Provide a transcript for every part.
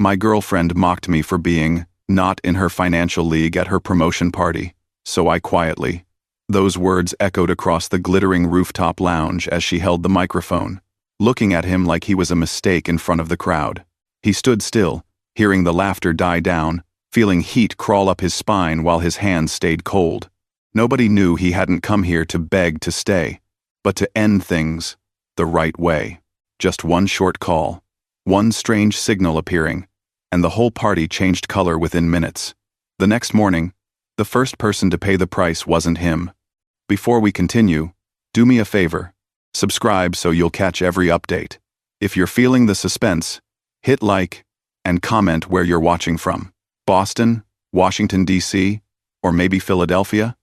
My girlfriend mocked me for being not in her financial league at her promotion party, so I quietly. Those words echoed across the glittering rooftop lounge as she held the microphone, looking at him like he was a mistake in front of the crowd. He stood still, hearing the laughter die down, feeling heat crawl up his spine while his hands stayed cold. Nobody knew he hadn't come here to beg to stay, but to end things the right way. Just one short call, one strange signal appearing, and the whole party changed color within minutes. The next morning, the first person to pay the price wasn't him. Before we continue, do me a favor. Subscribe so you'll catch every update. If you're feeling the suspense, hit like and comment where you're watching from. Boston, Washington, D.C., or maybe Philadelphia?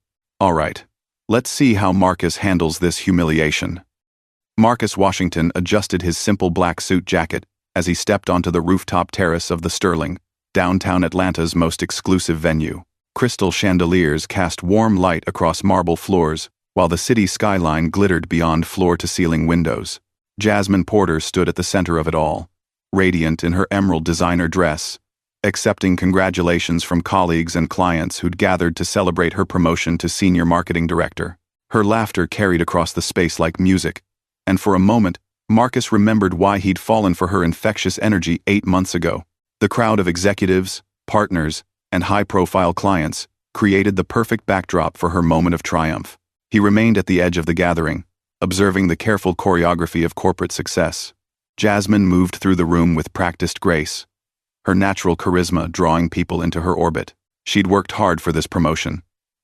Alright, let's see how Marcus handles this humiliation. Marcus Washington adjusted his simple black suit jacket as he stepped onto the rooftop terrace of the Sterling, downtown Atlanta's most exclusive venue. Crystal chandeliers cast warm light across marble floors, while the city skyline glittered beyond floor-to-ceiling windows. Jasmine Porter stood at the center of it all, radiant in her emerald designer dress, accepting congratulations from colleagues and clients who'd gathered to celebrate her promotion to senior marketing director. Her laughter carried across the space like music, and for a moment, Marcus remembered why he'd fallen for her infectious energy 8 months ago. The crowd of executives, partners, and high-profile clients created the perfect backdrop for her moment of triumph. He remained at the edge of the gathering, observing the careful choreography of corporate success. Jasmine moved through the room with practiced grace, her natural charisma drawing people into her orbit. She'd worked hard for this promotion,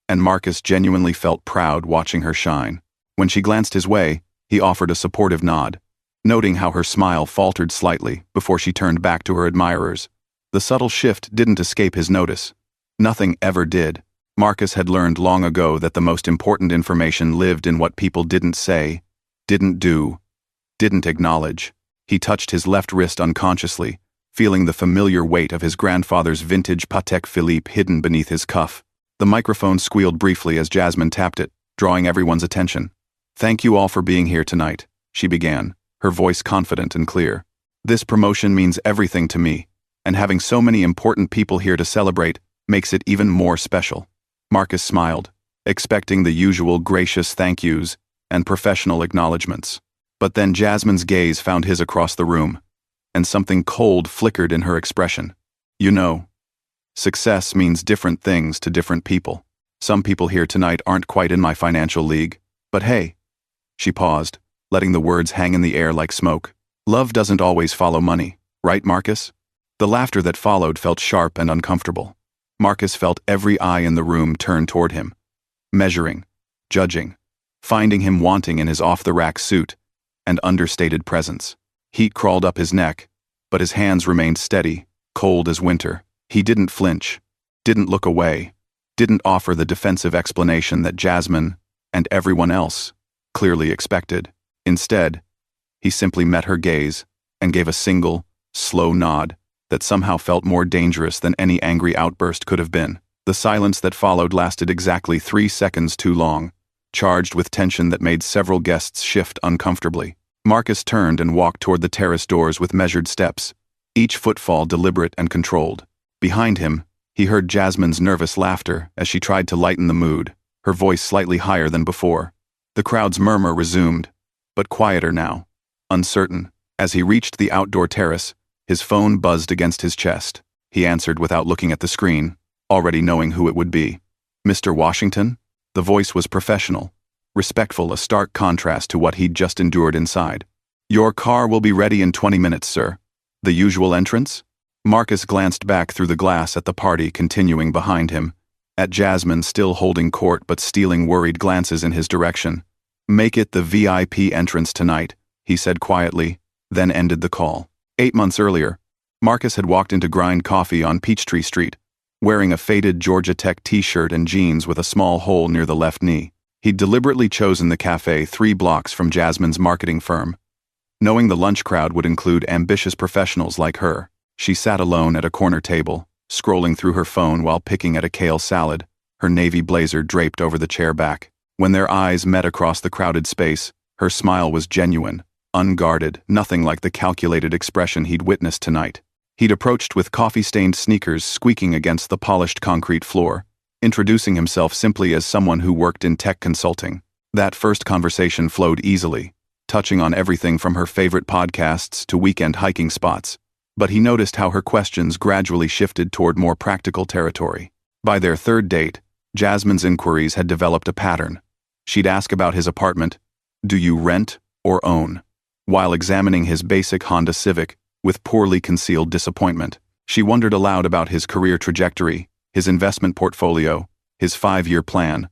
and Marcus genuinely felt proud watching her shine. When she glanced his way, he offered a supportive nod, noting how her smile faltered slightly before she turned back to her admirers. The subtle shift didn't escape his notice. Nothing ever did. Marcus had learned long ago that the most important information lived in what people didn't say, didn't do, didn't acknowledge. He touched his left wrist unconsciously, feeling the familiar weight of his grandfather's vintage Patek Philippe hidden beneath his cuff. The microphone squealed briefly as Jasmine tapped it, drawing everyone's attention. "Thank you all for being here tonight," she began, her voice confident and clear. "This promotion means everything to me, and having so many important people here to celebrate makes it even more special." Marcus smiled, expecting the usual gracious thank yous and professional acknowledgments. But then Jasmine's gaze found his across the room, and something cold flickered in her expression. "You know, success means different things to different people. Some people here tonight aren't quite in my financial league, but hey." She paused, letting the words hang in the air like smoke. "Love doesn't always follow money, right, Marcus?" The laughter that followed felt sharp and uncomfortable. Marcus felt every eye in the room turn toward him, measuring, judging, finding him wanting in his off-the-rack suit and understated presence. Heat crawled up his neck, but his hands remained steady, cold as winter. He didn't flinch, didn't look away, didn't offer the defensive explanation that Jasmine and everyone else clearly expected. Instead, he simply met her gaze and gave a single, slow nod that somehow felt more dangerous than any angry outburst could have been. The silence that followed lasted exactly 3 seconds too long, charged with tension that made several guests shift uncomfortably. Marcus turned and walked toward the terrace doors with measured steps, each footfall deliberate and controlled. Behind him, he heard Jasmine's nervous laughter as she tried to lighten the mood, her voice slightly higher than before. The crowd's murmur resumed, but quieter now, uncertain. As he reached the outdoor terrace, his phone buzzed against his chest. He answered without looking at the screen, already knowing who it would be. "Mr. Washington?" The voice was professional, respectful, a stark contrast to what he'd just endured inside. "Your car will be ready in 20 minutes, sir. The usual entrance?" Marcus glanced back through the glass at the party continuing behind him, at Jasmine still holding court but stealing worried glances in his direction. "Make it the VIP entrance tonight," he said quietly, then ended the call. 8 months earlier, Marcus had walked into Grind Coffee on Peachtree Street, wearing a faded Georgia Tech t-shirt and jeans with a small hole near the left knee. He'd deliberately chosen the cafe 3 blocks from Jasmine's marketing firm, knowing the lunch crowd would include ambitious professionals like her. She sat alone at a corner table, scrolling through her phone while picking at a kale salad, her navy blazer draped over the chair back. When their eyes met across the crowded space, her smile was genuine, unguarded, nothing like the calculated expression he'd witnessed tonight. He'd approached with coffee-stained sneakers squeaking against the polished concrete floor, introducing himself simply as someone who worked in tech consulting. That first conversation flowed easily, touching on everything from her favorite podcasts to weekend hiking spots, but he noticed how her questions gradually shifted toward more practical territory. By their third date, Jasmine's inquiries had developed a pattern. She'd ask about his apartment, "Do you rent or own?" While examining his basic Honda Civic, with poorly concealed disappointment, she wondered aloud about his career trajectory, his investment portfolio, his 5-year plan,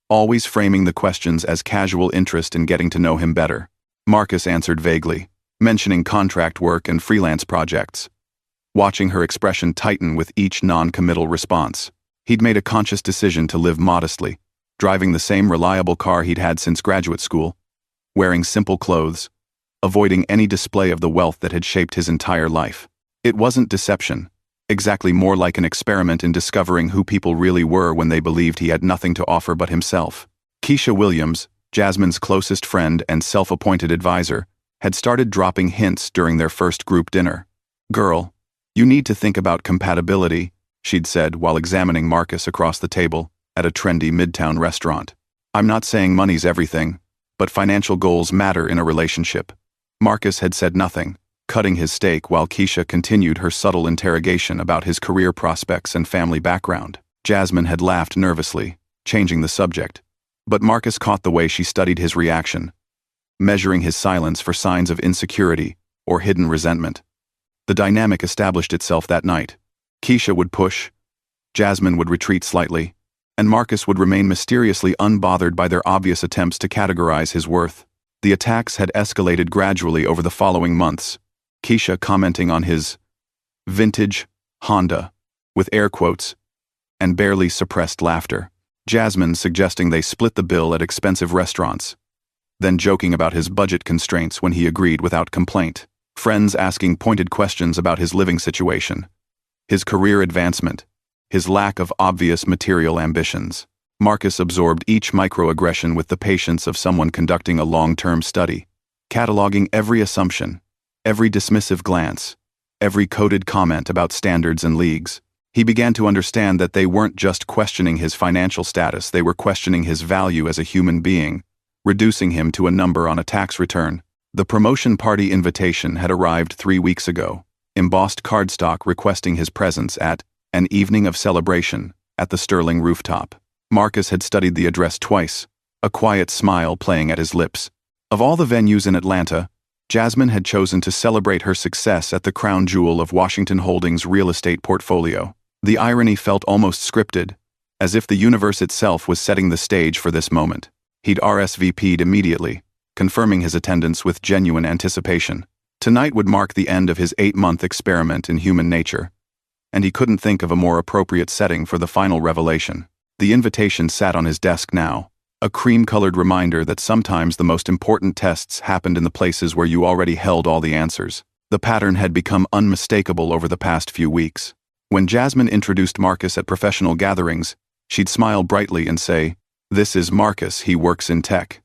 always framing the questions as casual interest in getting to know him better. Marcus answered vaguely, mentioning contract work and freelance projects. Watching her expression tighten with each non-committal response, he'd made a conscious decision to live modestly, driving the same reliable car he'd had since graduate school, wearing simple clothes, avoiding any display of the wealth that had shaped his entire life. It wasn't deception, exactly more like an experiment in discovering who people really were when they believed he had nothing to offer but himself. Keisha Williams, Jasmine's closest friend and self-appointed advisor, had started dropping hints during their first group dinner. "Girl, you need to think about compatibility," she'd said while examining Marcus across the table at a trendy midtown restaurant. "I'm not saying money's everything, but financial goals matter in a relationship." Marcus had said nothing, cutting his steak while Keisha continued her subtle interrogation about his career prospects and family background. Jasmine had laughed nervously, changing the subject, but Marcus caught the way she studied his reaction, measuring his silence for signs of insecurity or hidden resentment. The dynamic established itself that night. Keisha would push, Jasmine would retreat slightly, and Marcus would remain mysteriously unbothered by their obvious attempts to categorize his worth. The attacks had escalated gradually over the following months, Keisha commenting on his vintage Honda, with air quotes, and barely suppressed laughter. Jasmine suggesting they split the bill at expensive restaurants, then joking about his budget constraints when he agreed without complaint. Friends asking pointed questions about his living situation, his career advancement, his lack of obvious material ambitions. Marcus absorbed each microaggression with the patience of someone conducting a long-term study, cataloging every assumption, every dismissive glance, every coded comment about standards and leagues. He began to understand that they weren't just questioning his financial status, they were questioning his value as a human being, reducing him to a number on a tax return. The promotion party invitation had arrived 3 weeks ago, embossed cardstock requesting his presence at an evening of celebration at the Sterling rooftop. Marcus had studied the address twice, a quiet smile playing at his lips. Of all the venues in Atlanta, Jasmine had chosen to celebrate her success at the crown jewel of Washington Holdings' real estate portfolio. The irony felt almost scripted, as if the universe itself was setting the stage for this moment. He'd RSVP'd immediately, confirming his attendance with genuine anticipation. Tonight would mark the end of his 8-month experiment in human nature, and he couldn't think of a more appropriate setting for the final revelation. The invitation sat on his desk now, a cream-colored reminder that sometimes the most important tests happened in the places where you already held all the answers. The pattern had become unmistakable over the past few weeks. When Jasmine introduced Marcus at professional gatherings, she'd smile brightly and say, "This is Marcus, he works in tech."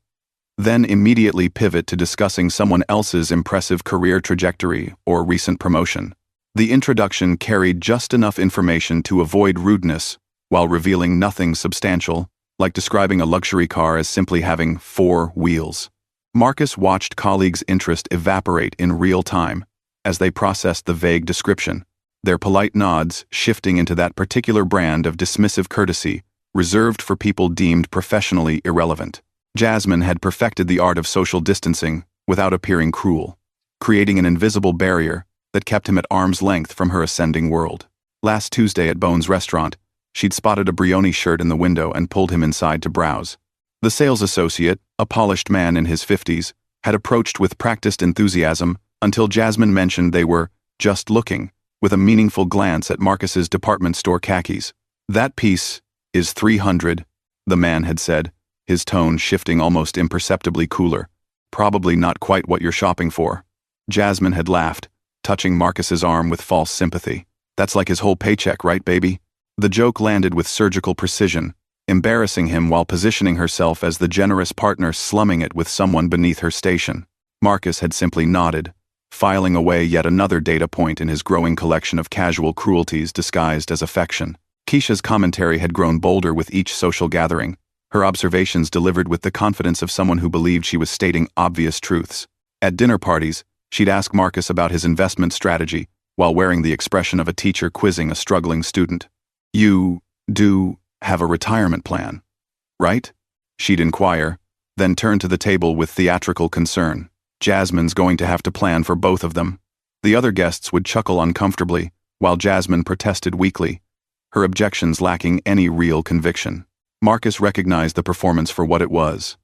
Then immediately pivot to discussing someone else's impressive career trajectory or recent promotion. The introduction carried just enough information to avoid rudeness, while revealing nothing substantial, like describing a luxury car as simply having 4 wheels. Marcus watched colleagues' interest evaporate in real time as they processed the vague description, their polite nods shifting into that particular brand of dismissive courtesy reserved for people deemed professionally irrelevant. Jasmine had perfected the art of social distancing without appearing cruel, creating an invisible barrier that kept him at arm's length from her ascending world. Last Tuesday at Bones' restaurant, she'd spotted a Brioni shirt in the window and pulled him inside to browse. The sales associate, a polished man in his 50s, had approached with practiced enthusiasm until Jasmine mentioned they were just looking, with a meaningful glance at Marcus's department store khakis. "That piece is $300, the man had said, his tone shifting almost imperceptibly cooler. "Probably not quite what you're shopping for." Jasmine had laughed, touching Marcus's arm with false sympathy. "That's like his whole paycheck, right, baby?" The joke landed with surgical precision, embarrassing him while positioning herself as the generous partner slumming it with someone beneath her station. Marcus had simply nodded, filing away yet another data point in his growing collection of casual cruelties disguised as affection. Keisha's commentary had grown bolder with each social gathering, her observations delivered with the confidence of someone who believed she was stating obvious truths. At dinner parties, she'd ask Marcus about his investment strategy, while wearing the expression of a teacher quizzing a struggling student. "You do have a retirement plan, right?" she'd inquire, then turn to the table with theatrical concern. "Jasmine's going to have to plan for both of them." The other guests would chuckle uncomfortably, while Jasmine protested weakly, her objections lacking any real conviction. Marcus recognized the performance for what it was: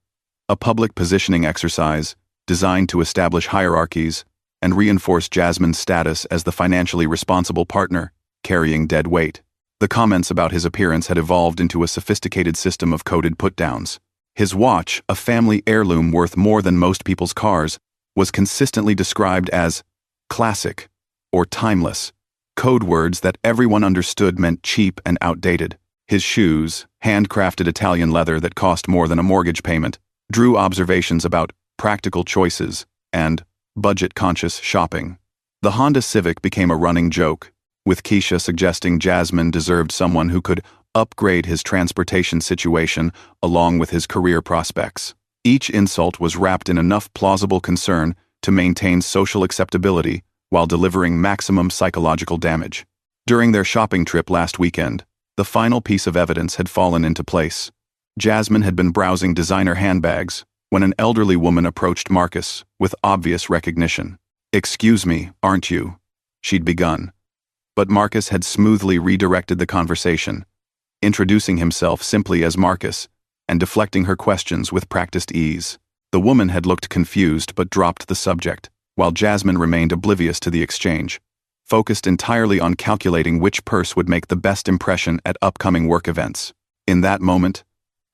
a public positioning exercise designed to establish hierarchies and reinforce Jasmine's status as the financially responsible partner, carrying dead weight. The comments about his appearance had evolved into a sophisticated system of coded put-downs. His watch, a family heirloom worth more than most people's cars, was consistently described as classic or timeless, code words that everyone understood meant cheap and outdated. His shoes, handcrafted Italian leather that cost more than a mortgage payment, drew observations about practical choices and budget-conscious shopping. The Honda Civic became a running joke, with Keisha suggesting Jasmine deserved someone who could upgrade his transportation situation along with his career prospects. Each insult was wrapped in enough plausible concern to maintain social acceptability while delivering maximum psychological damage. During their shopping trip last weekend, the final piece of evidence had fallen into place. Jasmine had been browsing designer handbags when an elderly woman approached Marcus with obvious recognition. "Excuse me, aren't you?" she'd begun. But Marcus had smoothly redirected the conversation, introducing himself simply as Marcus and deflecting her questions with practiced ease. The woman had looked confused but dropped the subject, while Jasmine remained oblivious to the exchange, focused entirely on calculating which purse would make the best impression at upcoming work events. In that moment,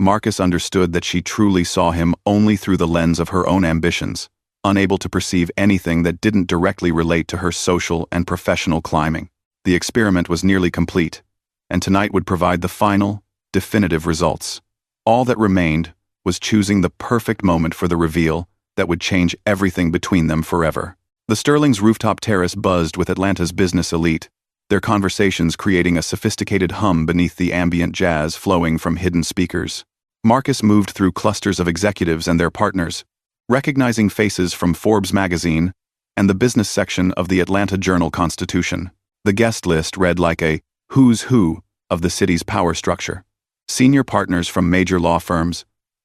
Marcus understood that she truly saw him only through the lens of her own ambitions, unable to perceive anything that didn't directly relate to her social and professional climbing. The experiment was nearly complete, and tonight would provide the final, definitive results. All that remained was choosing the perfect moment for the reveal that would change everything between them forever. The Sterling's rooftop terrace buzzed with Atlanta's business elite, their conversations creating a sophisticated hum beneath the ambient jazz flowing from hidden speakers. Marcus moved through clusters of executives and their partners, recognizing faces from Forbes magazine and the business section of the Atlanta Journal-Constitution. The guest list read like a who's who of the city's power structure. Senior partners from major law firms,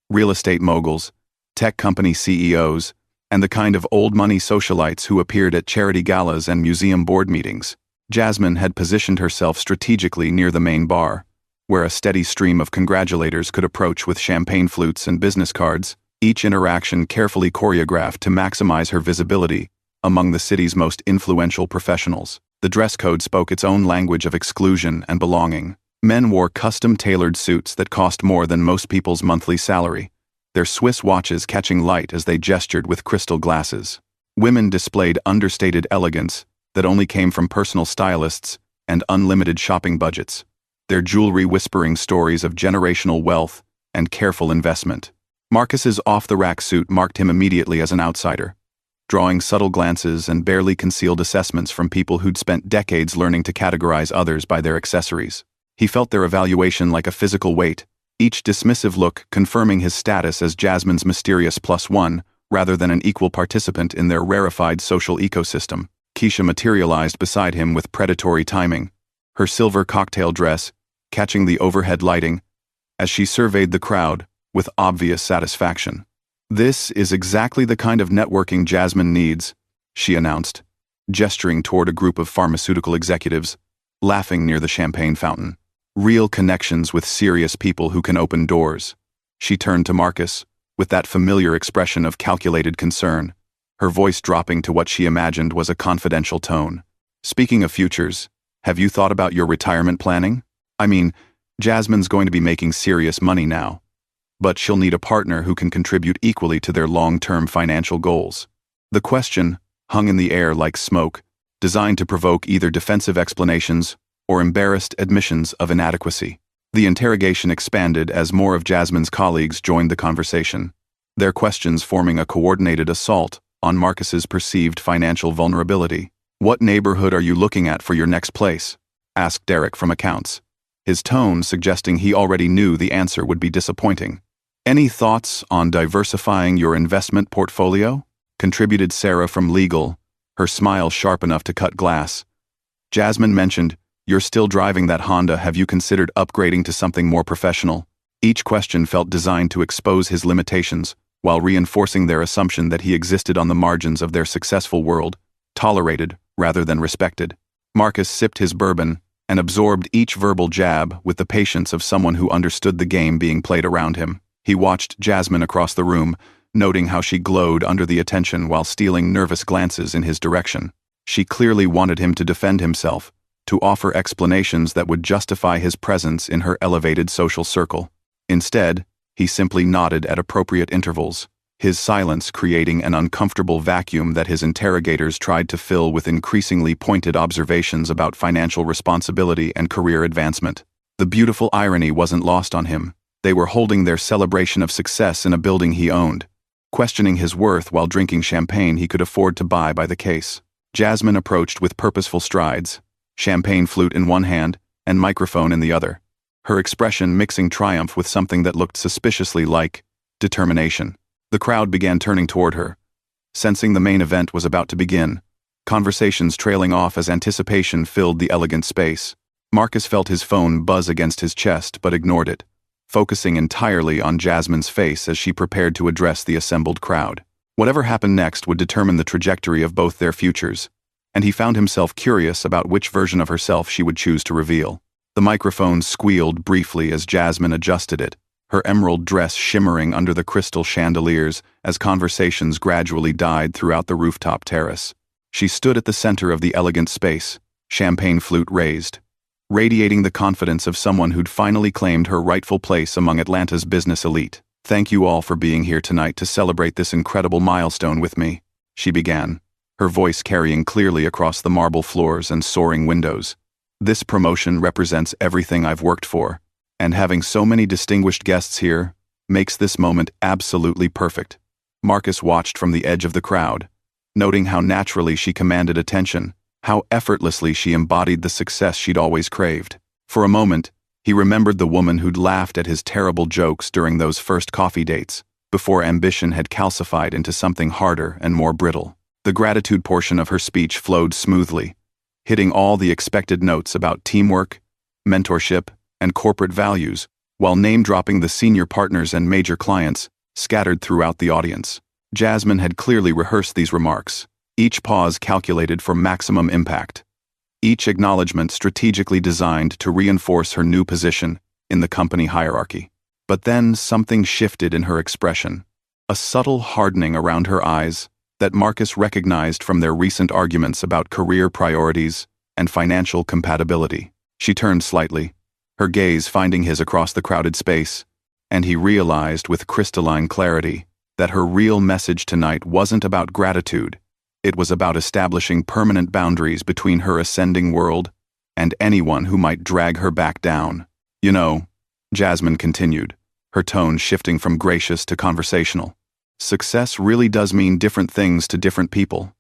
real estate moguls, tech company CEOs, and the kind of old-money socialites who appeared at charity galas and museum board meetings. Jasmine had positioned herself strategically near the main bar, where a steady stream of congratulators could approach with champagne flutes and business cards, each interaction carefully choreographed to maximize her visibility among the city's most influential professionals. The dress code spoke its own language of exclusion and belonging. Men wore custom-tailored suits that cost more than most people's monthly salary, their Swiss watches catching light as they gestured with crystal glasses. Women displayed understated elegance that only came from personal stylists and unlimited shopping budgets, their jewelry whispering stories of generational wealth and careful investment. Marcus's off-the-rack suit marked him immediately as an outsider, drawing subtle glances and barely concealed assessments from people who'd spent decades learning to categorize others by their accessories. He felt their evaluation like a physical weight, each dismissive look confirming his status as Jasmine's mysterious +1 rather than an equal participant in their rarefied social ecosystem. Keisha materialized beside him with predatory timing, her silver cocktail dress catching the overhead lighting as she surveyed the crowd with obvious satisfaction. "This is exactly the kind of networking Jasmine needs," she announced, gesturing toward a group of pharmaceutical executives, laughing near the champagne fountain. "Real connections with serious people who can open doors." She turned to Marcus, with that familiar expression of calculated concern, her voice dropping to what she imagined was a confidential tone. "Speaking of futures, have you thought about your retirement planning? I mean, Jasmine's going to be making serious money now, but she'll need a partner who can contribute equally to their long-term financial goals." The question hung in the air like smoke, designed to provoke either defensive explanations or embarrassed admissions of inadequacy. The interrogation expanded as more of Jasmine's colleagues joined the conversation, their questions forming a coordinated assault on Marcus's perceived financial vulnerability. "What neighborhood are you looking at for your next place?" asked Derek from accounts, his tone suggesting he already knew the answer would be disappointing. "Any thoughts on diversifying your investment portfolio?" contributed Sarah from legal, her smile sharp enough to cut glass. Jasmine mentioned, "You're still driving that Honda. Have you considered upgrading to something more professional?" Each question felt designed to expose his limitations, while reinforcing their assumption that he existed on the margins of their successful world, tolerated rather than respected. Marcus sipped his bourbon and absorbed each verbal jab with the patience of someone who understood the game being played around him. He watched Jasmine across the room, noting how she glowed under the attention while stealing nervous glances in his direction. She clearly wanted him to defend himself, to offer explanations that would justify his presence in her elevated social circle. Instead, he simply nodded at appropriate intervals, his silence creating an uncomfortable vacuum that his interrogators tried to fill with increasingly pointed observations about financial responsibility and career advancement. The beautiful irony wasn't lost on him. They were holding their celebration of success in a building he owned, questioning his worth while drinking champagne he could afford to buy by the case. Jasmine approached with purposeful strides, champagne flute in one hand and microphone in the other, her expression mixing triumph with something that looked suspiciously like determination. The crowd began turning toward her, sensing the main event was about to begin, conversations trailing off as anticipation filled the elegant space. Marcus felt his phone buzz against his chest but ignored it, focusing entirely on Jasmine's face as she prepared to address the assembled crowd. Whatever happened next would determine the trajectory of both their futures, and he found himself curious about which version of herself she would choose to reveal. The microphone squealed briefly as Jasmine adjusted it, her emerald dress shimmering under the crystal chandeliers as conversations gradually died throughout the rooftop terrace. She stood at the center of the elegant space, champagne flute raised, radiating the confidence of someone who'd finally claimed her rightful place among Atlanta's business elite. "Thank you all for being here tonight to celebrate this incredible milestone with me," she began, her voice carrying clearly across the marble floors and soaring windows. "This promotion represents everything I've worked for, and having so many distinguished guests here makes this moment absolutely perfect." Marcus watched from the edge of the crowd, noting how naturally she commanded attention, how effortlessly she embodied the success she'd always craved. For a moment, he remembered the woman who'd laughed at his terrible jokes during those first coffee dates, before ambition had calcified into something harder and more brittle. The gratitude portion of her speech flowed smoothly, hitting all the expected notes about teamwork, mentorship, and corporate values, while name-dropping the senior partners and major clients scattered throughout the audience. Jasmine had clearly rehearsed these remarks, each pause calculated for maximum impact, each acknowledgement strategically designed to reinforce her new position in the company hierarchy. But then something shifted in her expression, a subtle hardening around her eyes that Marcus recognized from their recent arguments about career priorities and financial compatibility. She turned slightly, her gaze finding his across the crowded space, and he realized with crystalline clarity that her real message tonight wasn't about gratitude. It was about establishing permanent boundaries between her ascending world and anyone who might drag her back down. "You know," Jasmine continued, her tone shifting from gracious to conversational, "success really does mean different things to different people,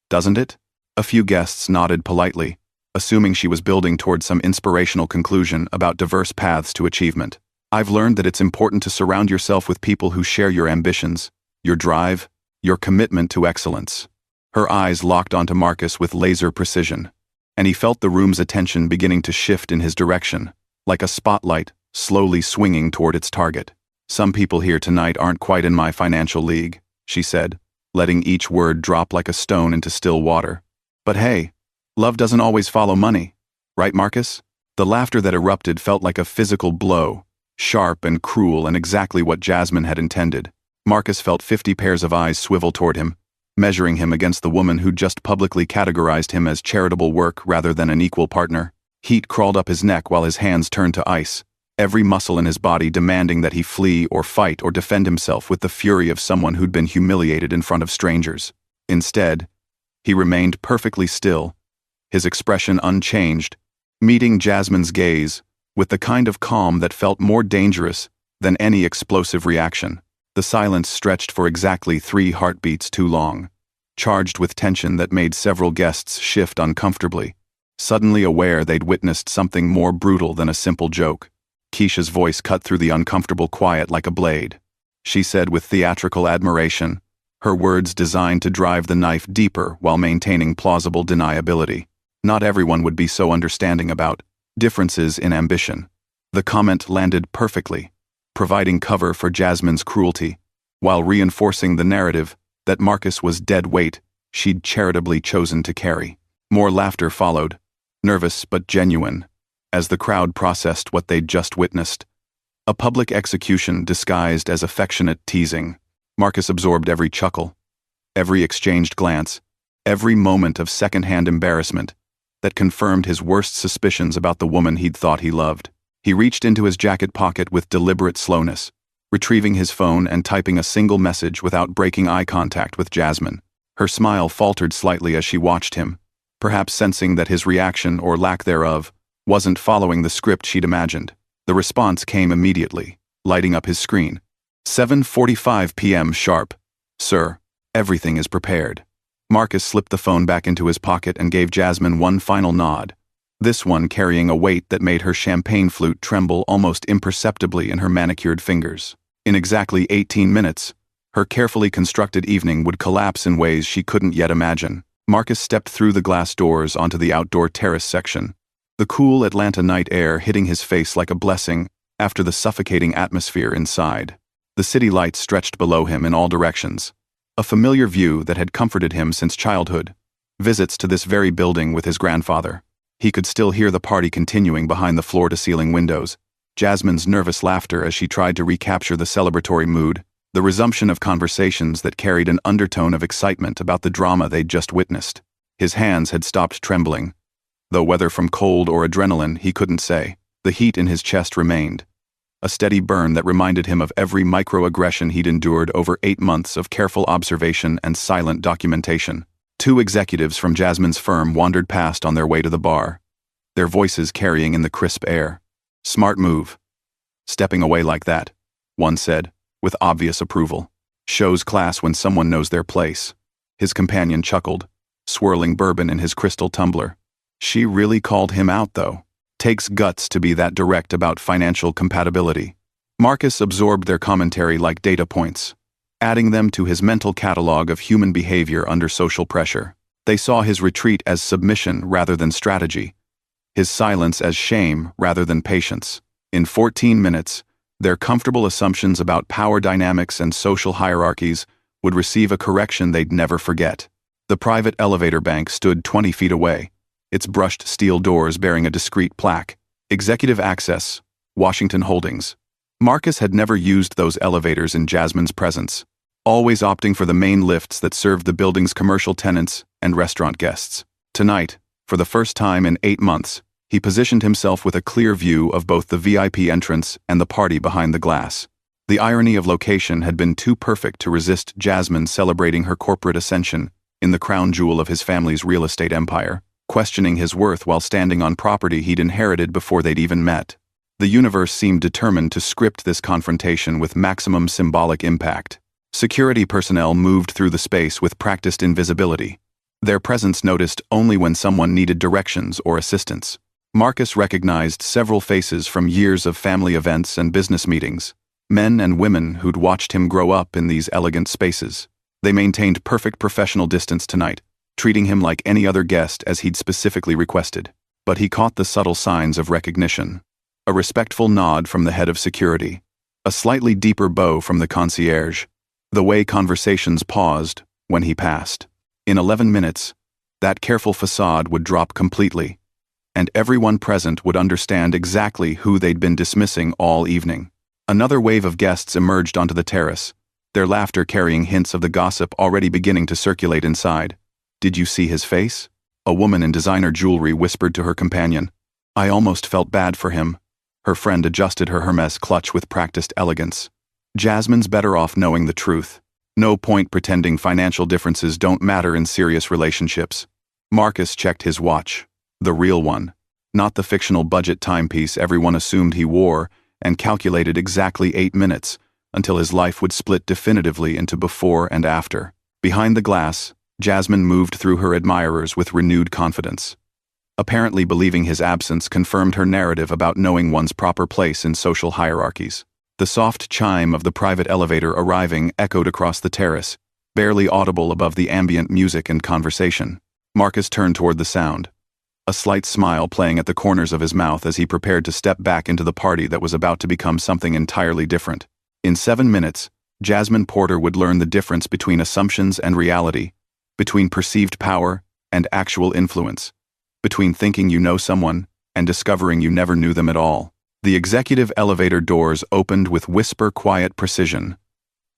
doesn't it?" A few guests nodded politely, assuming she was building toward some inspirational conclusion about diverse paths to achievement. "I've learned that it's important to surround yourself with people who share your ambitions, your drive, your commitment to excellence." Her eyes locked onto Marcus with laser precision, and he felt the room's attention beginning to shift in his direction, like a spotlight slowly swinging toward its target. "Some people here tonight aren't quite in my financial league," she said, letting each word drop like a stone into still water. "But hey, love doesn't always follow money, right, Marcus?" The laughter that erupted felt like a physical blow, sharp and cruel and exactly what Jasmine had intended. Marcus felt 50 pairs of eyes swivel toward him, measuring him against the woman who'd just publicly categorized him as charitable work rather than an equal partner. Heat crawled up his neck while his hands turned to ice, every muscle in his body demanding that he flee or fight or defend himself with the fury of someone who'd been humiliated in front of strangers. Instead, he remained perfectly still, his expression unchanged, meeting Jasmine's gaze with the kind of calm that felt more dangerous than any explosive reaction. The silence stretched for exactly 3 heartbeats too long, charged with tension that made several guests shift uncomfortably, suddenly aware they'd witnessed something more brutal than a simple joke. Keisha's voice cut through the uncomfortable quiet like a blade. She said with theatrical admiration, her words designed to drive the knife deeper while maintaining plausible deniability. Not everyone would be so understanding about differences in ambition. The comment landed perfectly, providing cover for Jasmine's cruelty, while reinforcing the narrative that Marcus was dead weight she'd charitably chosen to carry. More laughter followed, nervous but genuine, as the crowd processed what they'd just witnessed. A public execution disguised as affectionate teasing. Marcus absorbed every chuckle, every exchanged glance, every moment of second-hand embarrassment that confirmed his worst suspicions about the woman he'd thought he loved. He reached into his jacket pocket with deliberate slowness, retrieving his phone and typing a single message without breaking eye contact with Jasmine. Her smile faltered slightly as she watched him, perhaps sensing that his reaction, or lack thereof, wasn't following the script she'd imagined. The response came immediately, lighting up his screen. 7:45 p.m. sharp. Sir, everything is prepared. Marcus slipped the phone back into his pocket and gave Jasmine one final nod, this one carrying a weight that made her champagne flute tremble almost imperceptibly in her manicured fingers. In exactly 18 minutes, her carefully constructed evening would collapse in ways she couldn't yet imagine. Marcus stepped through the glass doors onto the outdoor terrace section, the cool Atlanta night air hitting his face like a blessing after the suffocating atmosphere inside. The city lights stretched below him in all directions, a familiar view that had comforted him since childhood. Visits to this very building with his grandfather. He could still hear the party continuing behind the floor-to-ceiling windows, Jasmine's nervous laughter as she tried to recapture the celebratory mood, the resumption of conversations that carried an undertone of excitement about the drama they'd just witnessed. His hands had stopped trembling, though whether from cold or adrenaline he couldn't say. The heat in his chest remained, a steady burn that reminded him of every microaggression he'd endured over 8 months of careful observation and silent documentation. 2 executives from Jasmine's firm wandered past on their way to the bar, their voices carrying in the crisp air. Smart move. Stepping away like that, one said, with obvious approval. Shows class when someone knows their place. His companion chuckled, swirling bourbon in his crystal tumbler. She really called him out, though. Takes guts to be that direct about financial compatibility. Marcus absorbed their commentary like data points, adding them to his mental catalog of human behavior under social pressure. They saw his retreat as submission rather than strategy, his silence as shame rather than patience. In 14 minutes, their comfortable assumptions about power dynamics and social hierarchies would receive a correction they'd never forget. The private elevator bank stood 20 feet away, its brushed steel doors bearing a discreet plaque, Executive Access, Washington Holdings. Marcus had never used those elevators in Jasmine's presence, always opting for the main lifts that served the building's commercial tenants and restaurant guests. Tonight, for the first time in 8 months, he positioned himself with a clear view of both the VIP entrance and the party behind the glass. The irony of location had been too perfect to resist Jasmine celebrating her corporate ascension in the crown jewel of his family's real estate empire, questioning his worth while standing on property he'd inherited before they'd even met. The universe seemed determined to script this confrontation with maximum symbolic impact. Security personnel moved through the space with practiced invisibility, their presence noticed only when someone needed directions or assistance. Marcus recognized several faces from years of family events and business meetings, men and women who'd watched him grow up in these elegant spaces. They maintained perfect professional distance tonight, treating him like any other guest as he'd specifically requested. But he caught the subtle signs of recognition. A respectful nod from the head of security, a slightly deeper bow from the concierge, the way conversations paused when he passed. In 11 minutes, that careful facade would drop completely, and everyone present would understand exactly who they'd been dismissing all evening. Another wave of guests emerged onto the terrace, their laughter carrying hints of the gossip already beginning to circulate inside. "Did you see his face?" A woman in designer jewelry whispered to her companion. "I almost felt bad for him." Her friend adjusted her Hermes clutch with practiced elegance. Jasmine's better off knowing the truth. No point pretending financial differences don't matter in serious relationships. Marcus checked his watch. The real one, not the fictional budget timepiece everyone assumed he wore, and calculated exactly 8 minutes, until his life would split definitively into before and after. Behind the glass, Jasmine moved through her admirers with renewed confidence. Apparently believing his absence confirmed her narrative about knowing one's proper place in social hierarchies. The soft chime of the private elevator arriving echoed across the terrace, barely audible above the ambient music and conversation. Marcus turned toward the sound, a slight smile playing at the corners of his mouth as he prepared to step back into the party that was about to become something entirely different. In 7 minutes, Jasmine Porter would learn the difference between assumptions and reality, between perceived power and actual influence, between thinking you know someone and discovering you never knew them at all. The executive elevator doors opened with whisper-quiet precision,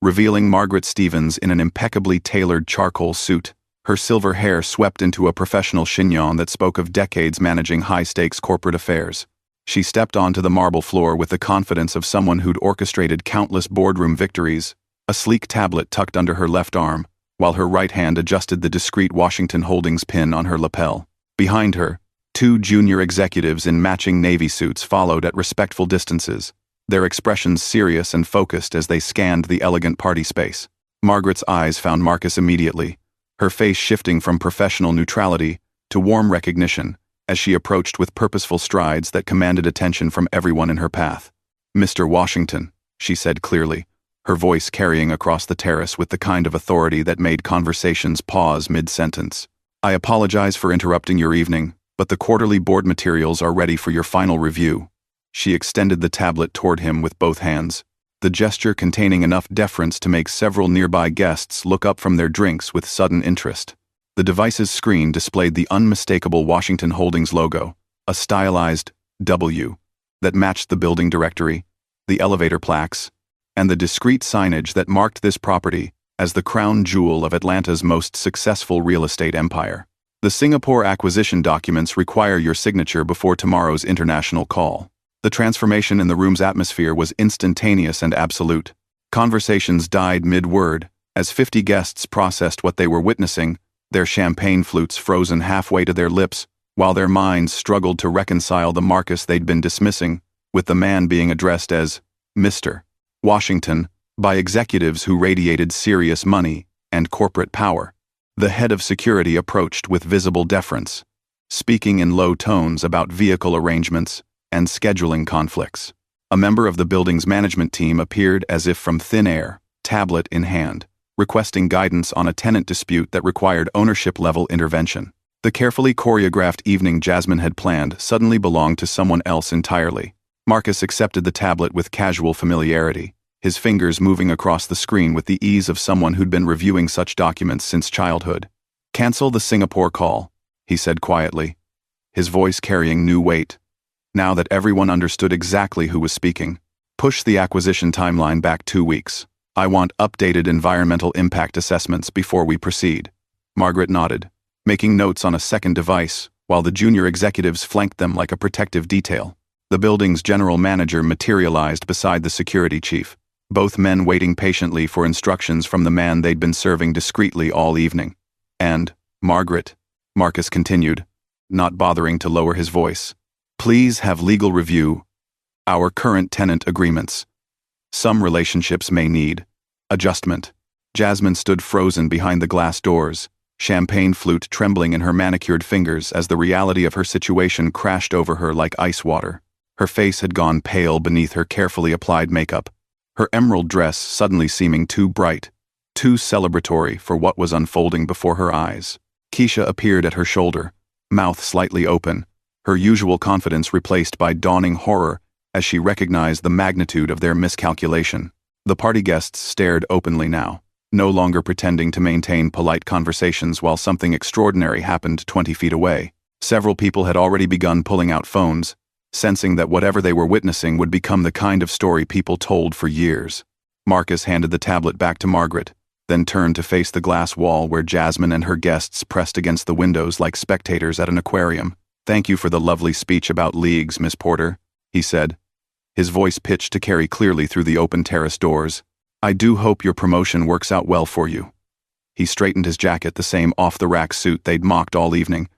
revealing Margaret Stevens in an impeccably tailored charcoal suit, her silver hair swept into a professional chignon that spoke of decades managing high-stakes corporate affairs. She stepped onto the marble floor with the confidence of someone who'd orchestrated countless boardroom victories, a sleek tablet tucked under her left arm, while her right hand adjusted the discreet Washington Holdings pin on her lapel. Behind her, 2 junior executives in matching navy suits followed at respectful distances, their expressions serious and focused as they scanned the elegant party space. Margaret's eyes found Marcus immediately, her face shifting from professional neutrality to warm recognition as she approached with purposeful strides that commanded attention from everyone in her path. "Mr. Washington," she said clearly, her voice carrying across the terrace with the kind of authority that made conversations pause mid-sentence. "I apologize for interrupting your evening, but the quarterly board materials are ready for your final review." She extended the tablet toward him with both hands, the gesture containing enough deference to make several nearby guests look up from their drinks with sudden interest. The device's screen displayed the unmistakable Washington Holdings logo, a stylized W, that matched the building directory, the elevator plaques, and the discreet signage that marked this property as the crown jewel of Atlanta's most successful real estate empire. "The Singapore acquisition documents require your signature before tomorrow's international call." The transformation in the room's atmosphere was instantaneous and absolute. Conversations died mid-word, as 50 guests processed what they were witnessing, their champagne flutes frozen halfway to their lips, while their minds struggled to reconcile the Marcus they'd been dismissing, with the man being addressed as Mr. Washington, by executives who radiated serious money and corporate power. The head of security approached with visible deference, speaking in low tones about vehicle arrangements and scheduling conflicts. A member of the building's management team appeared as if from thin air, tablet in hand, requesting guidance on a tenant dispute that required ownership-level intervention. The carefully choreographed evening Jasmine had planned suddenly belonged to someone else entirely. Marcus accepted the tablet with casual familiarity, his fingers moving across the screen with the ease of someone who'd been reviewing such documents since childhood. "Cancel the Singapore call," he said quietly, his voice carrying new weight. Now that everyone understood exactly who was speaking. "Push the acquisition timeline back 2 weeks. I want updated environmental impact assessments before we proceed." Margaret nodded, making notes on a second device, while the junior executives flanked them like a protective detail. The building's general manager materialized beside the security chief, both men waiting patiently for instructions from the man they'd been serving discreetly all evening. "And, Margaret," Marcus continued, not bothering to lower his voice, "please have legal review our current tenant agreements. Some relationships may need adjustment." Jasmine stood frozen behind the glass doors, champagne flute trembling in her manicured fingers as the reality of her situation crashed over her like ice water. Her face had gone pale beneath her carefully applied makeup, her emerald dress suddenly seeming too bright, too celebratory for what was unfolding before her eyes. Keisha appeared at her shoulder, mouth slightly open, her usual confidence replaced by dawning horror as she recognized the magnitude of their miscalculation. The party guests stared openly now, no longer pretending to maintain polite conversations while something extraordinary happened 20 feet away. Several people had already begun pulling out phones, sensing that whatever they were witnessing would become the kind of story people told for years. Marcus handed the tablet back to Margaret, then turned to face the glass wall where Jasmine and her guests pressed against the windows like spectators at an aquarium. "Thank you for the lovely speech about leagues, Miss Porter," he said, his voice pitched to carry clearly through the open terrace doors. "I do hope your promotion works out well for you." He straightened his jacket, the same off-the-rack suit they'd mocked all evening,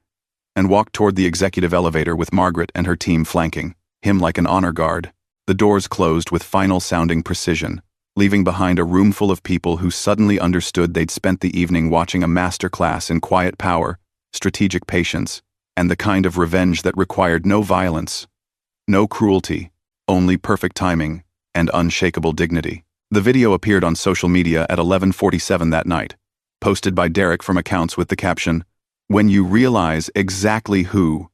and walked toward the executive elevator with Margaret and her team flanking him like an honor guard. The doors closed with final-sounding precision, leaving behind a room full of people who suddenly understood they'd spent the evening watching a masterclass in quiet power, strategic patience, and the kind of revenge that required no violence, no cruelty, only perfect timing and unshakable dignity. The video appeared on social media at 11:47 that night, posted by Derek from accounts with the caption, "When you realize exactly who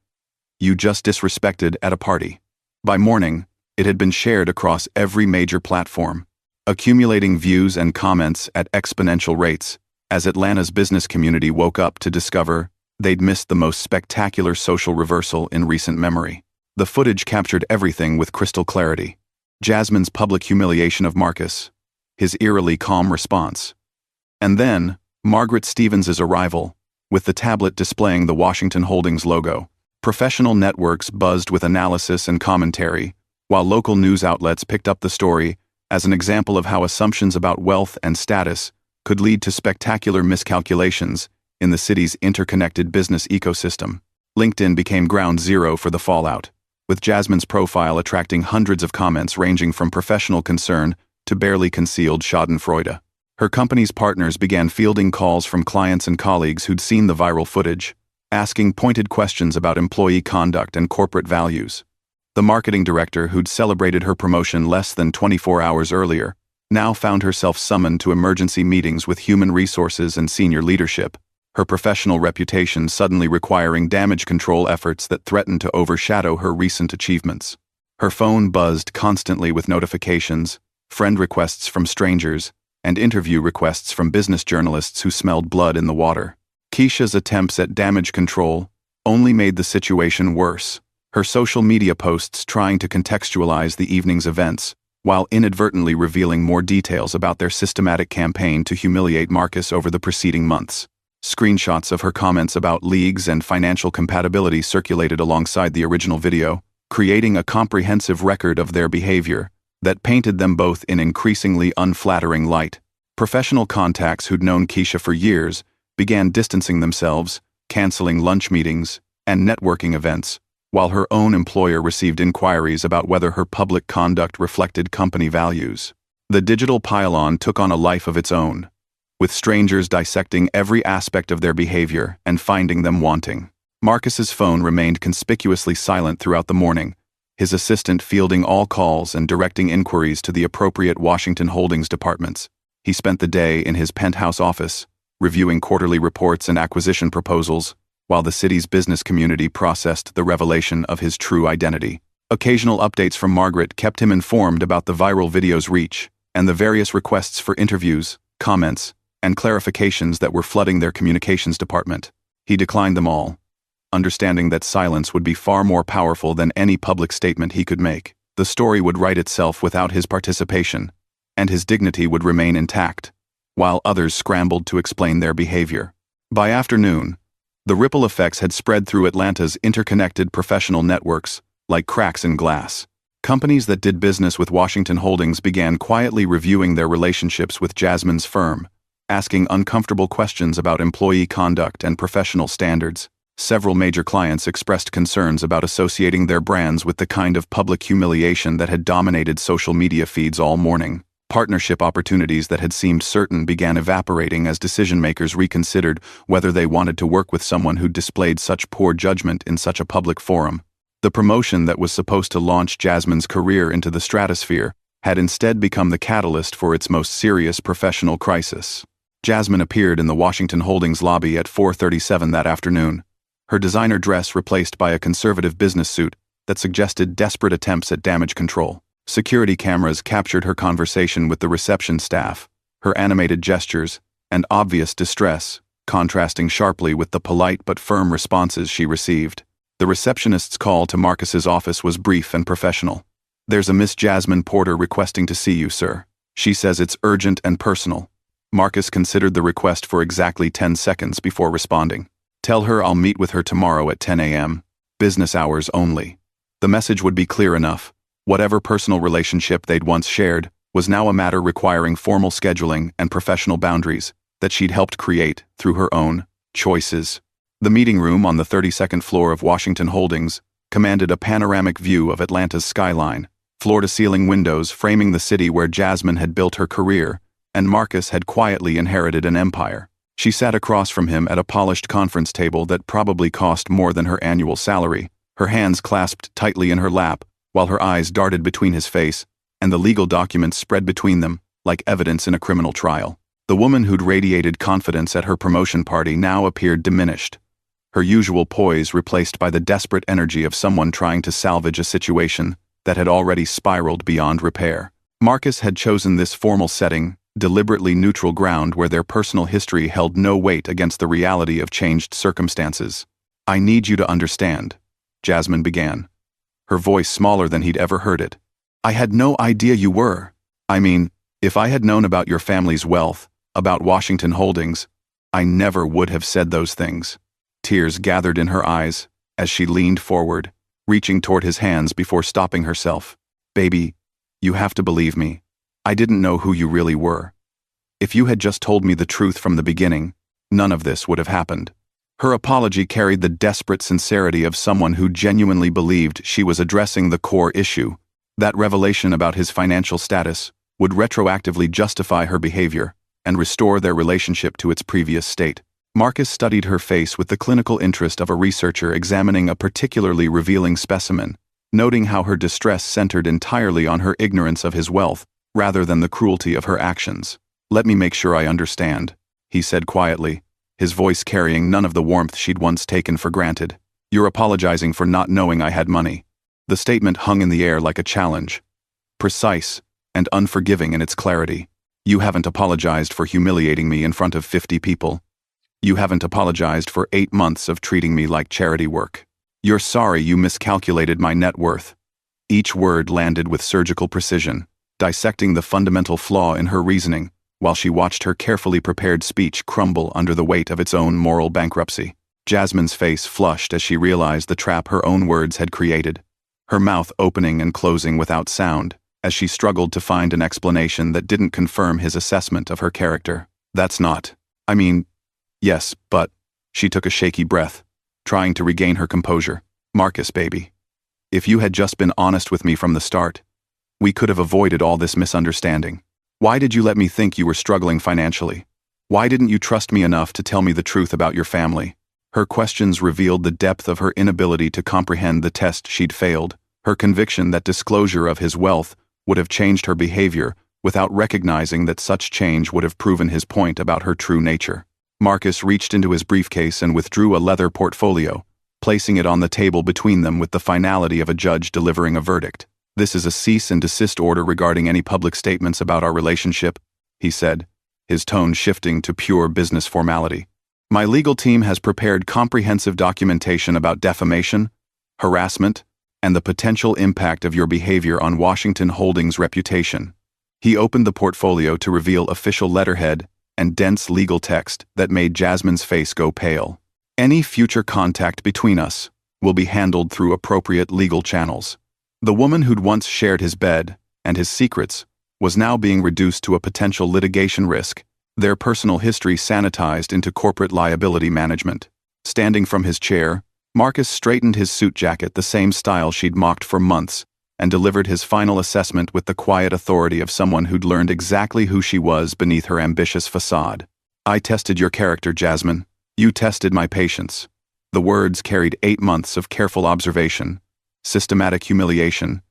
you just disrespected at a party." By morning, it had been shared across every major platform, accumulating views and comments at exponential rates as Atlanta's business community woke up to discover they'd missed the most spectacular social reversal in recent memory. The footage captured everything with crystal clarity. Jasmine's public humiliation of Marcus, his eerily calm response, and then Margaret Stevens's arrival, with the tablet displaying the Washington Holdings logo. Professional networks buzzed with analysis and commentary, while local news outlets picked up the story as an example of how assumptions about wealth and status could lead to spectacular miscalculations in the city's interconnected business ecosystem. LinkedIn became ground zero for the fallout, with Jasmine's profile attracting hundreds of comments ranging from professional concern to barely concealed schadenfreude. Her company's partners began fielding calls from clients and colleagues who'd seen the viral footage, asking pointed questions about employee conduct and corporate values. The marketing director, who'd celebrated her promotion less than 24 hours earlier, now found herself summoned to emergency meetings with human resources and senior leadership, her professional reputation suddenly requiring damage control efforts that threatened to overshadow her recent achievements. Her phone buzzed constantly with notifications, friend requests from strangers, and interview requests from business journalists who smelled blood in the water. Keisha's attempts at damage control only made the situation worse, her social media posts trying to contextualize the evening's events, while inadvertently revealing more details about their systematic campaign to humiliate Marcus over the preceding months. Screenshots of her comments about leagues and financial compatibility circulated alongside the original video, creating a comprehensive record of their behavior that painted them both in increasingly unflattering light. Professional contacts who'd known Keisha for years began distancing themselves, canceling lunch meetings and networking events, while her own employer received inquiries about whether her public conduct reflected company values. The digital pile-on took on a life of its own, with strangers dissecting every aspect of their behavior and finding them wanting. Marcus's phone remained conspicuously silent throughout the morning, his assistant fielding all calls and directing inquiries to the appropriate Washington Holdings departments. He spent the day in his penthouse office, reviewing quarterly reports and acquisition proposals, while the city's business community processed the revelation of his true identity. Occasional updates from Margaret kept him informed about the viral video's reach and the various requests for interviews, comments, and clarifications that were flooding their communications department. He declined them all, understanding that silence would be far more powerful than any public statement he could make. The story would write itself without his participation, and his dignity would remain intact, while others scrambled to explain their behavior. By afternoon, the ripple effects had spread through Atlanta's interconnected professional networks, like cracks in glass. Companies that did business with Washington Holdings began quietly reviewing their relationships with Jasmine's firm, asking uncomfortable questions about employee conduct and professional standards. Several major clients expressed concerns about associating their brands with the kind of public humiliation that had dominated social media feeds all morning. Partnership opportunities that had seemed certain began evaporating as decision-makers reconsidered whether they wanted to work with someone who displayed such poor judgment in such a public forum. The promotion that was supposed to launch Jasmine's career into the stratosphere had instead become the catalyst for its most serious professional crisis. Jasmine appeared in the Washington Holdings lobby at 4:37 that afternoon, her designer dress replaced by a conservative business suit that suggested desperate attempts at damage control. Security cameras captured her conversation with the reception staff, her animated gestures, and obvious distress, contrasting sharply with the polite but firm responses she received. The receptionist's call to Marcus's office was brief and professional. "There's a Miss Jasmine Porter requesting to see you, sir. She says it's urgent and personal." Marcus considered the request for exactly 10 seconds before responding. "Tell her I'll meet with her tomorrow at 10 a.m. Business hours only." The message would be clear enough. Whatever personal relationship they'd once shared was now a matter requiring formal scheduling and professional boundaries that she'd helped create through her own choices. The meeting room on the 32nd floor of Washington Holdings commanded a panoramic view of Atlanta's skyline, floor-to-ceiling windows framing the city where Jasmine had built her career, and Marcus had quietly inherited an empire. She sat across from him at a polished conference table that probably cost more than her annual salary, her hands clasped tightly in her lap, while her eyes darted between his face, and the legal documents spread between them, like evidence in a criminal trial. The woman who'd radiated confidence at her promotion party now appeared diminished, her usual poise replaced by the desperate energy of someone trying to salvage a situation that had already spiraled beyond repair. Marcus had chosen this formal setting, deliberately neutral ground where their personal history held no weight against the reality of changed circumstances. "I need you to understand," Jasmine began, her voice smaller than he'd ever heard it. "I had no idea you were. I mean, if I had known about your family's wealth, about Washington Holdings, I never would have said those things." Tears gathered in her eyes as she leaned forward, reaching toward his hands before stopping herself. "Baby, you have to believe me. I didn't know who you really were. If you had just told me the truth from the beginning, none of this would have happened." Her apology carried the desperate sincerity of someone who genuinely believed she was addressing the core issue. That revelation about his financial status would retroactively justify her behavior and restore their relationship to its previous state. Marcus studied her face with the clinical interest of a researcher examining a particularly revealing specimen, noting how her distress centered entirely on her ignorance of his wealth rather than the cruelty of her actions. "Let me make sure I understand," he said quietly, his voice carrying none of the warmth she'd once taken for granted. "You're apologizing for not knowing I had money." The statement hung in the air like a challenge, precise and unforgiving in its clarity. "You haven't apologized for humiliating me in front of 50 people. You haven't apologized for 8 months of treating me like charity work. You're sorry you miscalculated my net worth." Each word landed with surgical precision, dissecting the fundamental flaw in her reasoning, while she watched her carefully prepared speech crumble under the weight of its own moral bankruptcy. Jasmine's face flushed as she realized the trap her own words had created, her mouth opening and closing without sound, as she struggled to find an explanation that didn't confirm his assessment of her character. "That's not. I mean, yes, but..." She took a shaky breath, trying to regain her composure. "Marcus, baby, if you had just been honest with me from the start, we could have avoided all this misunderstanding. Why did you let me think you were struggling financially? Why didn't you trust me enough to tell me the truth about your family?" Her questions revealed the depth of her inability to comprehend the test she'd failed, her conviction that disclosure of his wealth would have changed her behavior without recognizing that such change would have proven his point about her true nature. Marcus reached into his briefcase and withdrew a leather portfolio, placing it on the table between them with the finality of a judge delivering a verdict. "This is a cease and desist order regarding any public statements about our relationship," he said, his tone shifting to pure business formality. "My legal team has prepared comprehensive documentation about defamation, harassment, and the potential impact of your behavior on Washington Holdings' reputation." He opened the portfolio to reveal official letterhead and dense legal text that made Jasmine's face go pale. "Any future contact between us will be handled through appropriate legal channels." The woman who'd once shared his bed and his secrets was now being reduced to a potential litigation risk, their personal history sanitized into corporate liability management. Standing from his chair, Marcus straightened his suit jacket the same style she'd mocked for months, and delivered his final assessment with the quiet authority of someone who'd learned exactly who she was beneath her ambitious facade. "I tested your character, Jasmine. You tested my patience." The words carried 8 months of careful observation, systematic humiliation,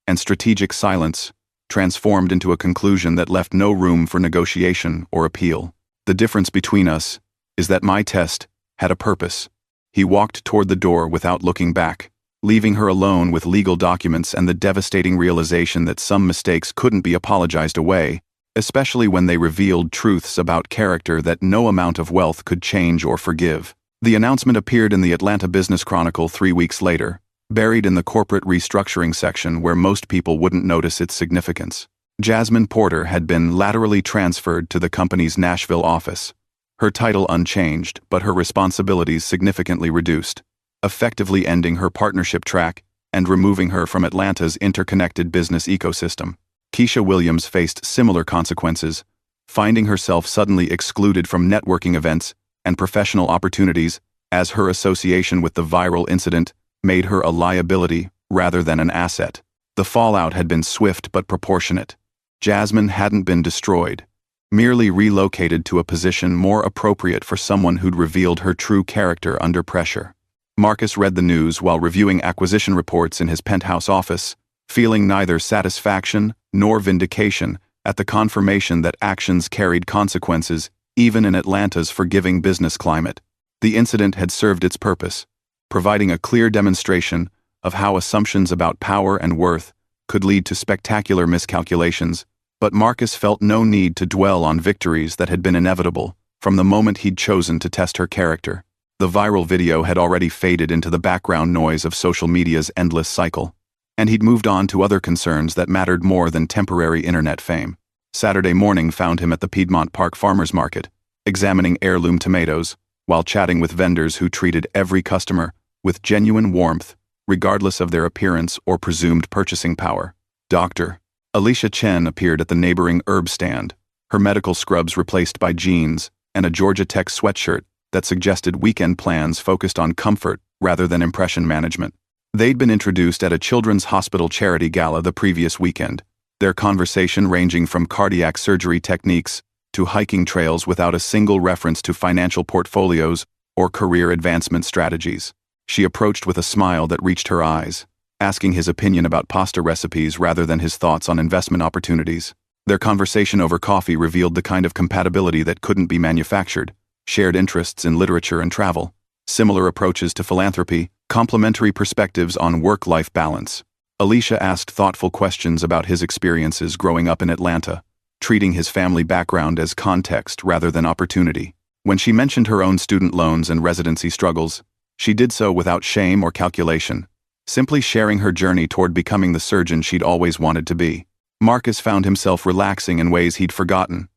and strategic silence, transformed into a conclusion that left no room for negotiation or appeal. "The difference between us is that my test had a purpose." He walked toward the door without looking back, leaving her alone with legal documents and the devastating realization that some mistakes couldn't be apologized away, especially when they revealed truths about character that no amount of wealth could change or forgive. The announcement appeared in the Atlanta Business Chronicle 3 weeks later, buried in the corporate restructuring section where most people wouldn't notice its significance. Jasmine Porter had been laterally transferred to the company's Nashville office, her title unchanged but her responsibilities significantly reduced, effectively ending her partnership track and removing her from Atlanta's interconnected business ecosystem. Keisha Williams faced similar consequences, finding herself suddenly excluded from networking events and professional opportunities as her association with the viral incident made her a liability rather than an asset. The fallout had been swift but proportionate. Jasmine hadn't been destroyed, merely relocated to a position more appropriate for someone who'd revealed her true character under pressure. Marcus read the news while reviewing acquisition reports in his penthouse office, feeling neither satisfaction nor vindication at the confirmation that actions carried consequences even in Atlanta's forgiving business climate. The incident had served its purpose, providing a clear demonstration of how assumptions about power and worth could lead to spectacular miscalculations, but Marcus felt no need to dwell on victories that had been inevitable from the moment he'd chosen to test her character. The viral video had already faded into the background noise of social media's endless cycle, and he'd moved on to other concerns that mattered more than temporary internet fame. Saturday morning found him at the Piedmont Park Farmers Market, examining heirloom tomatoes, while chatting with vendors who treated every customer with genuine warmth, regardless of their appearance or presumed purchasing power. Dr. Alicia Chen appeared at the neighboring herb stand, her medical scrubs replaced by jeans and a Georgia Tech sweatshirt that suggested weekend plans focused on comfort rather than impression management. They'd been introduced at a children's hospital charity gala the previous weekend, their conversation ranging from cardiac surgery techniques to hiking trails without a single reference to financial portfolios or career advancement strategies. She approached with a smile that reached her eyes, asking his opinion about pasta recipes rather than his thoughts on investment opportunities. Their conversation over coffee revealed the kind of compatibility that couldn't be manufactured: shared interests in literature and travel, similar approaches to philanthropy, complementary perspectives on work-life balance. Alicia asked thoughtful questions about his experiences growing up in Atlanta, treating his family background as context rather than opportunity. When she mentioned her own student loans and residency struggles, she did so without shame or calculation, simply sharing her journey toward becoming the surgeon she'd always wanted to be. Marcus found himself relaxing in ways he'd forgotten,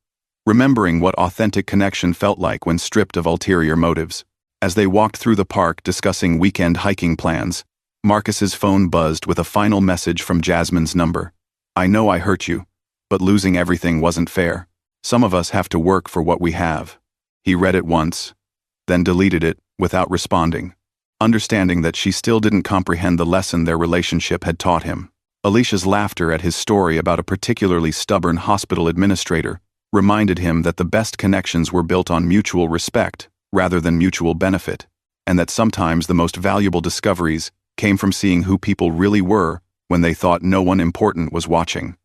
remembering what authentic connection felt like when stripped of ulterior motives. As they walked through the park discussing weekend hiking plans, Marcus's phone buzzed with a final message from Jasmine's number. "I know I hurt you, but losing everything wasn't fair. Some of us have to work for what we have." He read it once, then deleted it without responding, understanding that she still didn't comprehend the lesson their relationship had taught him. Alicia's laughter at his story about a particularly stubborn hospital administrator reminded him that the best connections were built on mutual respect rather than mutual benefit, and that sometimes the most valuable discoveries came from seeing who people really were when they thought no one important was watching.